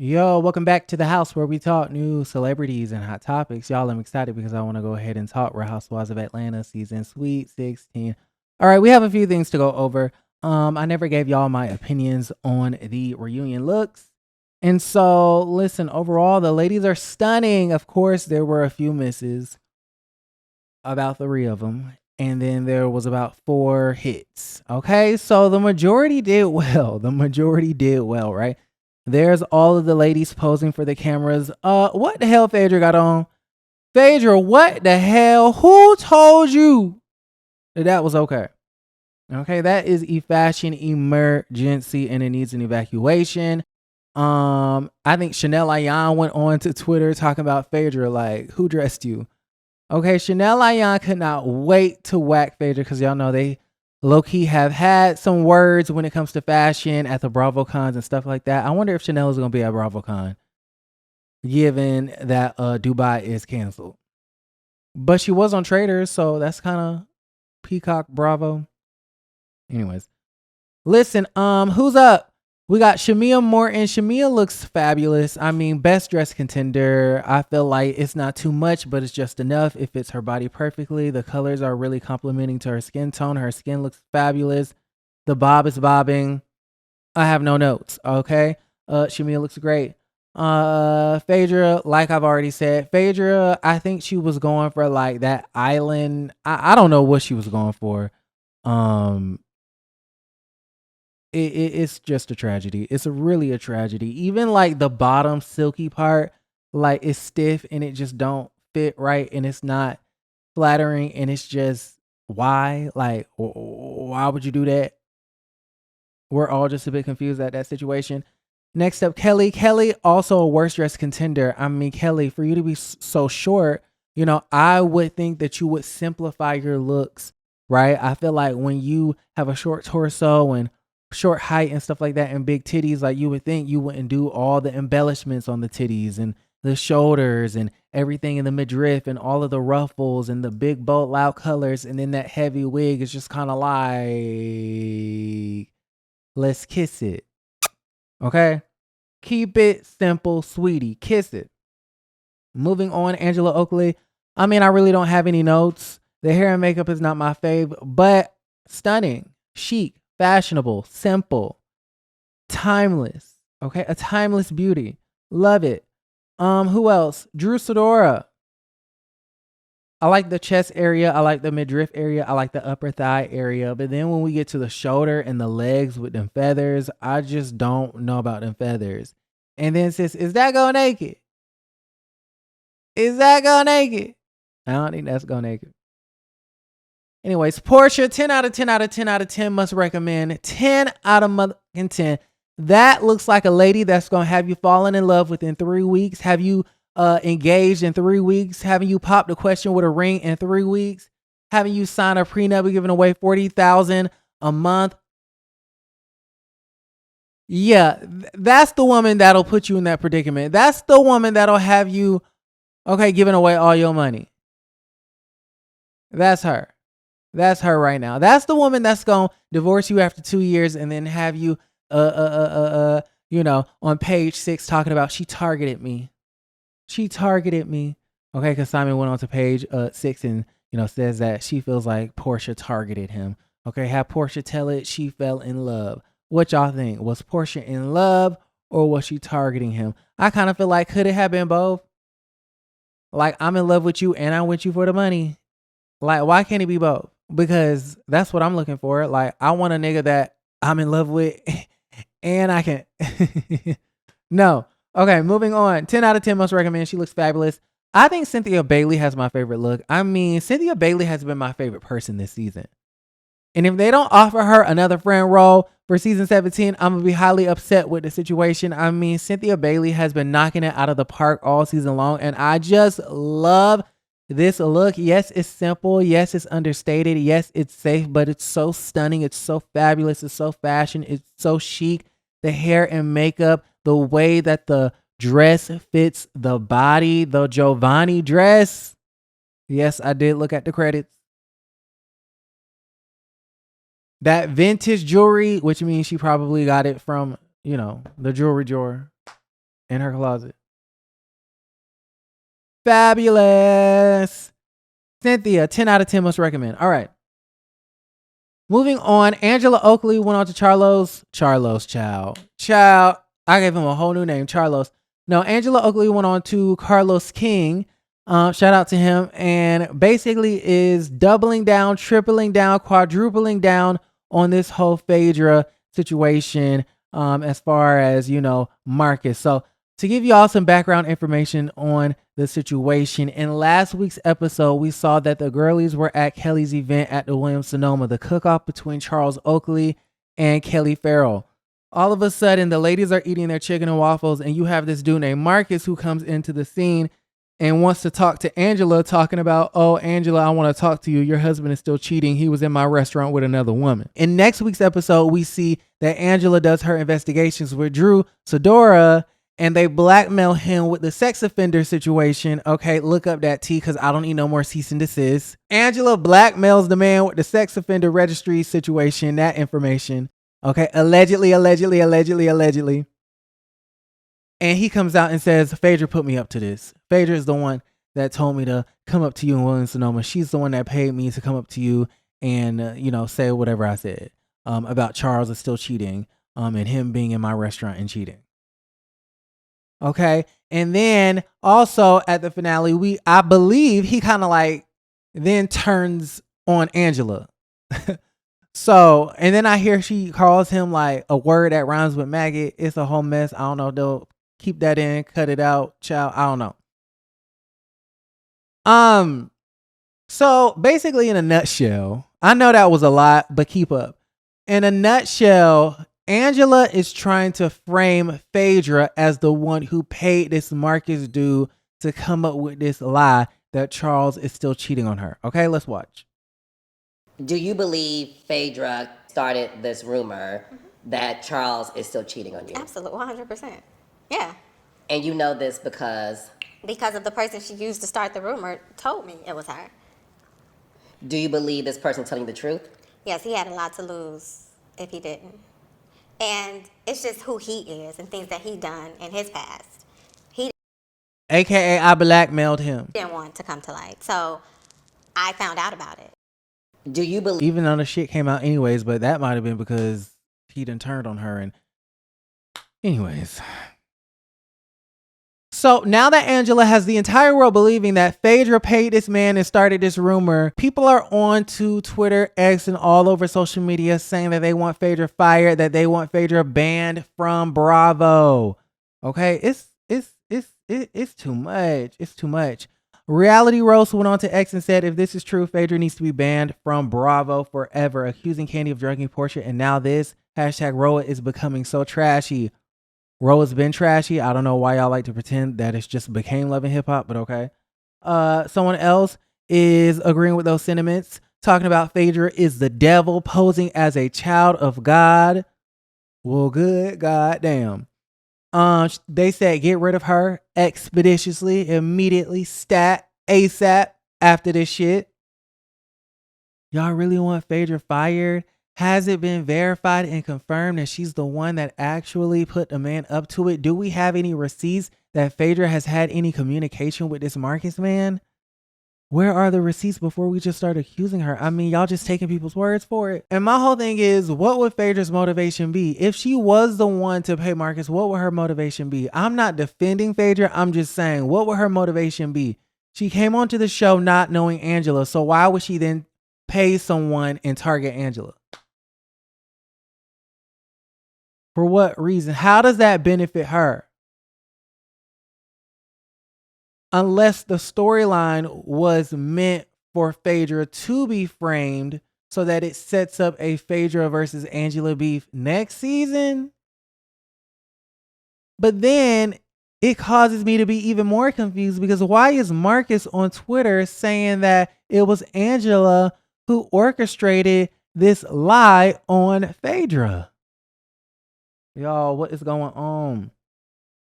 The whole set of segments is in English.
Yo, welcome back to the house where we talk news, celebrities, and hot topics. Y'all, I'm excited because I want to go ahead and talk Real Housewives of Atlanta season Sweet 16. All right, we have a few things to go over. I never gave y'all my opinions on the reunion looks. And so, listen, overall, the ladies are stunning. Of course, there were a few misses, about three of them. And then there was about four hits. Okay, so the majority did well. The majority did well, right? There's all of the ladies posing for the cameras. What the hell Phaedra got on? Phaedra, what the hell? Who told you that was okay? Okay, that is a fashion emergency and it needs an evacuation. I think Chanel Ayan went on to Twitter talking about Phaedra, like, who dressed you? Okay, Chanel Ayan could not wait to whack Phaedra because y'all know they low-key have had some words when it comes to fashion at the BravoCons and stuff like that. I wonder if Chanel is going to be at BravoCon, given that Dubai is canceled. But she was on Traders, so that's kind of Peacock Bravo. Anyways, listen, who's up? We got Shamia Morton. Shamia looks fabulous. I mean, best dressed contender. I feel like it's not too much, but it's just enough. It fits her body perfectly. The colors are really complementing to her skin tone. Her skin looks fabulous. The bob is bobbing. I have no notes. Okay. Shamia looks great. Phaedra, like I've already said, Phaedra, I think she was going for like that island. I don't know what she was going for. It's just a tragedy. It's really a tragedy. Even like the bottom silky part, like it's stiff and it just don't fit right and it's not flattering and it's just why? Like why would you do that? We're all just a bit confused at that situation. Next up, Kelly. Kelly, also a worst dressed contender. I mean, Kelly, for you to be so short, I would think that you would simplify your looks, right? I feel like when you have a short torso and short height and stuff like that and big titties, like you would think you wouldn't do all the embellishments on the titties and the shoulders and everything in the midriff and all of the ruffles and the big bold loud colors and then that heavy wig is just kind of like, let's kiss it. Okay? Keep it simple, sweetie. Kiss it. Moving on, Angela Oakley. I mean, I really don't have any notes. The hair and makeup is not my fave, but stunning, chic, fashionable, simple, timeless. Okay, a timeless beauty. Love it. Who else? Drew Sidora. I like the chest area. I like the midriff area. I like the upper thigh area. But then when we get to the shoulder and the legs with them feathers, I just don't know about them feathers. And then sis, is that go naked? Is that go naked? I don't think that's go naked. Anyways, Porsha, 10 out of 10 out of 10 out of 10 must recommend. 10 out of motherfucking 10. That looks like a lady that's going to have you falling in love within 3 weeks. Have you engaged in 3 weeks? Having you pop the question with a ring in 3 weeks? Having you sign a prenup giving away $40,000 a month? Yeah, that's the woman that'll put you in that predicament. That's the woman that'll have you, okay, giving away all your money. That's her. That's her right now. That's the woman that's going to divorce you after 2 years and then have you, on page 6 talking about she targeted me. She targeted me. Okay, because Simon went on to page 6 and, says that she feels like Porsha targeted him. Okay, have Porsha tell it she fell in love. What y'all think? Was Porsha in love or was she targeting him? I kind of feel like could it have been both? Like, I'm in love with you and I'm with you for the money. Like, why can't it be both? Because that's what I'm looking for. Like, I want a nigga that I'm in love with and I can. No. Okay, moving on. 10 out of 10 must recommend. She looks fabulous. I think Cynthia Bailey has my favorite look. I mean, Cynthia Bailey has been my favorite person this season. And if they don't offer her another friend role for season 17, I'm going to be highly upset with the situation. I mean, Cynthia Bailey has been knocking it out of the park all season long. And I just love this look. Yes, it's simple. Yes, it's understated. Yes, it's safe, but it's so stunning. It's so fabulous. It's so fashion. It's so chic. The hair and makeup, the way that the dress fits the body, the Giovanni dress. Yes, I did look at the credits. That vintage jewelry, which means she probably got it from, the jewelry drawer. in her closet. Fabulous. Cynthia, 10 out of 10 must recommend. All right. Moving on, Angela Oakley went on to Charlo's child. I gave him a whole new name, Charlos. No, Angela Oakley went on to Carlos King. Shout out to him. And basically is doubling down, tripling down, quadrupling down on this whole Phaedra situation as far as, Marcus. So to give you all some background information on the situation, in last week's episode, we saw that the girlies were at Kelly's event at the Williams-Sonoma, the cook-off between Charles Oakley and Kelly Farrell. All of a sudden, the ladies are eating their chicken and waffles, and you have this dude named Marcus who comes into the scene and wants to talk to Angela, talking about, oh, Angela, I want to talk to you. Your husband is still cheating. He was in my restaurant with another woman. In next week's episode, we see that Angela does her investigations with Drew Sidora, and they blackmail him with the sex offender situation. Okay, look up that T because I don't need no more cease and desist. Angela blackmails the man with the sex offender registry situation, that information. Okay, allegedly. And he comes out and says, Phaedra put me up to this. Phaedra is the one that told me to come up to you in Williams-Sonoma. She's the one that paid me to come up to you and, say whatever I said about Charles is still cheating and him being in my restaurant and cheating. Okay. And then also at the finale, I believe he kind of then turns on Angela. So, and then I hear she calls him a word that rhymes with maggot. It's a whole mess. I don't know. They'll keep that in, cut it out, child. I don't know. So basically in a nutshell, I know that was a lot, but keep up. In a nutshell, Angela is trying to frame Phaedra as the one who paid this Marcus dude to come up with this lie that Charles is still cheating on her. Okay, let's watch. Do you believe Phaedra started this rumor that Charles is still cheating on you? Absolutely, 100%. Yeah. And you know this because of the person she used to start the rumor told me it was her. Do you believe this person telling the truth? Yes, he had a lot to lose if he didn't. And it's just who he is and things that he done in his past. AKA I blackmailed him. Didn't want to come to light. So I found out about it. Do you believe, even though the shit came out anyways, but that might have been because he done turned on her and anyways. So now that Angela has the entire world believing that Phaedra paid this man and started this rumor, people are on to Twitter, X, and all over social media saying that they want Phaedra fired, that they want Phaedra banned from Bravo. Okay, it's too much. It's too much. Reality Roast went on to X and said, if this is true, Phaedra needs to be banned from Bravo forever, accusing Candy of drugging Porsha. And now this #RHOA is becoming so trashy. RHOA's been trashy. I don't know why y'all like to pretend that it's just became Love and Hip Hop, but okay. Someone else is agreeing with those sentiments, talking about Phaedra is the devil posing as a child of God. Well, good goddamn. They said get rid of her expeditiously, immediately, stat, ASAP after this shit. Y'all really want Phaedra fired? Has it been verified and confirmed that she's the one that actually put the man up to it? Do we have any receipts that Phaedra has had any communication with this Marcus man? Where are the receipts before we just start accusing her? I mean, y'all just taking people's words for it. And my whole thing is, what would Phaedra's motivation be? If she was the one to pay Marcus, what would her motivation be? I'm not defending Phaedra. I'm just saying, what would her motivation be? She came onto the show not knowing Angela. So why would she then pay someone and target Angela? For what reason? How does that benefit her? Unless the storyline was meant for Phaedra to be framed so that it sets up a Phaedra versus Angela beef next season. But then it causes me to be even more confused because why is Marcus on Twitter saying that it was Angela who orchestrated this lie on Phaedra? Y'all, what is going on?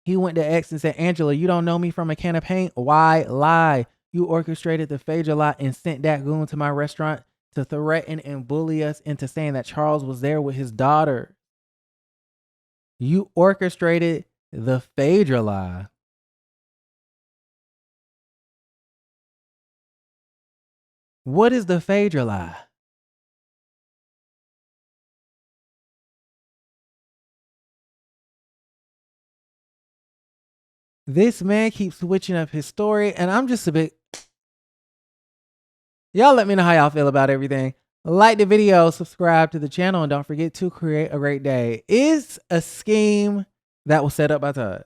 He went to X and said, Angela, you don't know me from a can of paint. Why lie? You orchestrated the Phaedra lie and sent that goon to my restaurant to threaten and bully us into saying that Charles was there with his daughter. You orchestrated The Phaedra lie. What is the Phaedra lie? This man keeps switching up his story, and I'm just a bit... Y'all let me know how y'all feel about everything. Like the video, subscribe to the channel, and don't forget to create a great day. Is a scheme that was set up by Todd.